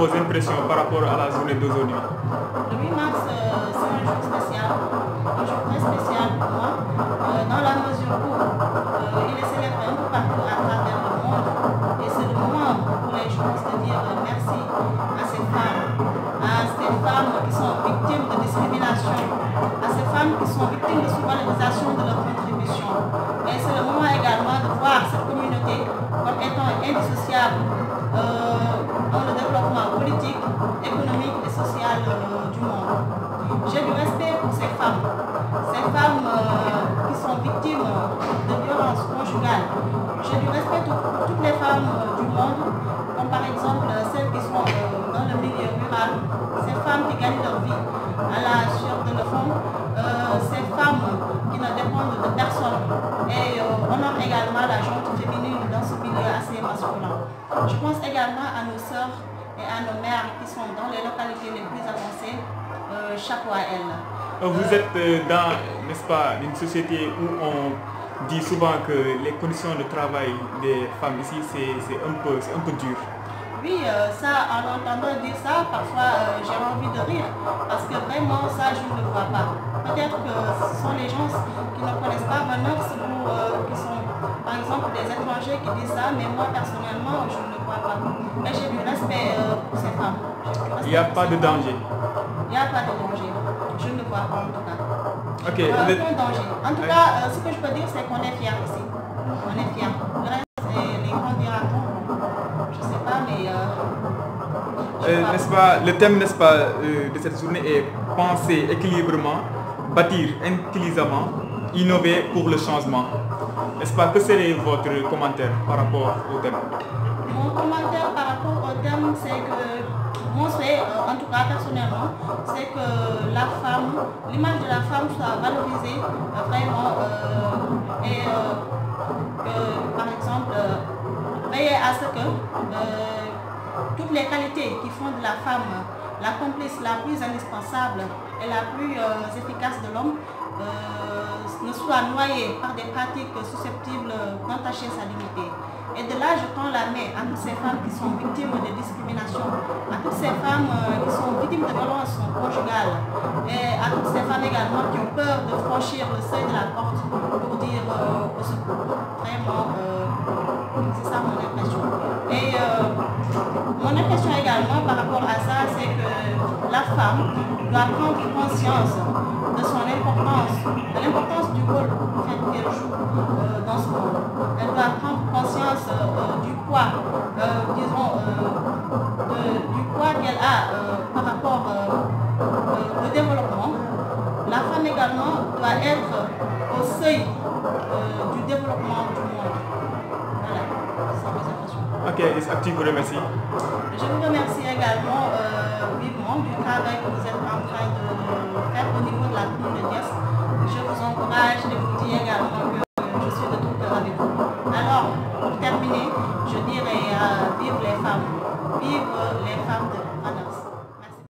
vos impressions par rapport à la journée d'aujourd'hui? Le 8 mars, c'est un jour spécial, un jour très spécial pour moi, dans la mesure où il est célébré un peu partout à travers le monde. Et c'est le moment pour les gens de dire merci à ces femmes qui sont victimes de discrimination, à ces femmes qui sont victimes de sous-valorisation de leur contribution. Et c'est le moment également de voir cette communauté comme étant indissociable dans le développement politique, économique et social du monde. J'ai du respect pour ces femmes qui sont victimes de violences conjugales. J'ai du respect pour toutes les femmes du monde, comme par exemple celles qui sont dans le milieu rural, ces femmes qui gagnent leur vie à la sueur de leur fond, ces femmes qui ne dépendent de personne. Et on a également la gente féminine dans ce milieu assez masculin. Je pense également à nos sœurs et à nos mères qui sont dans les localités les plus avancées. Chapeau à elles. Vous êtes dans, n'est-ce pas, une société où on dit souvent que les conditions de travail des femmes ici, c'est un peu dur. Oui, ça, en entendant dire ça, parfois j'ai envie de rire, parce que vraiment ça, je ne le vois pas. Peut-être que ce sont les gens qui ne connaissent pas ma mœurs qui sont, par exemple, des étrangers qui disent ça, mais moi, personnellement, je ne le vois pas. Mais j'ai du respect pour ces femmes. Il n'y a pas de danger. Il n'y a pas de danger. Je ne le vois pas, en tout cas. Ok. Aucun danger. En tout cas, ce que je peux dire, c'est qu'on est fiers ici. On est fiers. Le reste, c'est les grands dira-t-on. Je ne sais pas, mais... n'est-ce pas, le thème, n'est-ce pas, de cette journée est penser équilibrement, bâtir intelligemment, innover pour le changement. N'est-ce pas, que serait votre commentaire par rapport au thème? Mon commentaire par rapport au thème, c'est que mon souhait, en tout cas personnellement, c'est que la femme, l'image de la femme soit valorisée vraiment et que, par exemple, veiller à ce que toutes les qualités qui font de la femme la complice la plus indispensable et la plus efficace de l'homme ne soient noyées par des pratiques susceptibles d'entacher sa dignité. Et de là, je tends la main à toutes ces femmes qui sont victimes de discrimination, à toutes ces femmes qui sont victimes de violences conjugales et à toutes ces femmes également qui ont peur de franchir le seuil de la porte pour dire au secours. Vraiment, c'est ça mon impression. Et mon impression également par rapport à ça, c'est que la femme doit prendre conscience de son importance, de l'importance du rôle qu'elle joue dans ce monde. Elle doit prendre conscience du poids, disons, du poids qu'elle a par rapport au développement. La femme également doit être au seuil du développement du monde. Voilà, c'est mes impressions. Ok, je vous remercie. Je vous remercie également vivement du travail que vous êtes en train de faire au niveau de la commune de Diass. Je vous encourage et vous dis également que je suis de tout cœur avec vous. Alors, pour terminer, je dirais vive les femmes de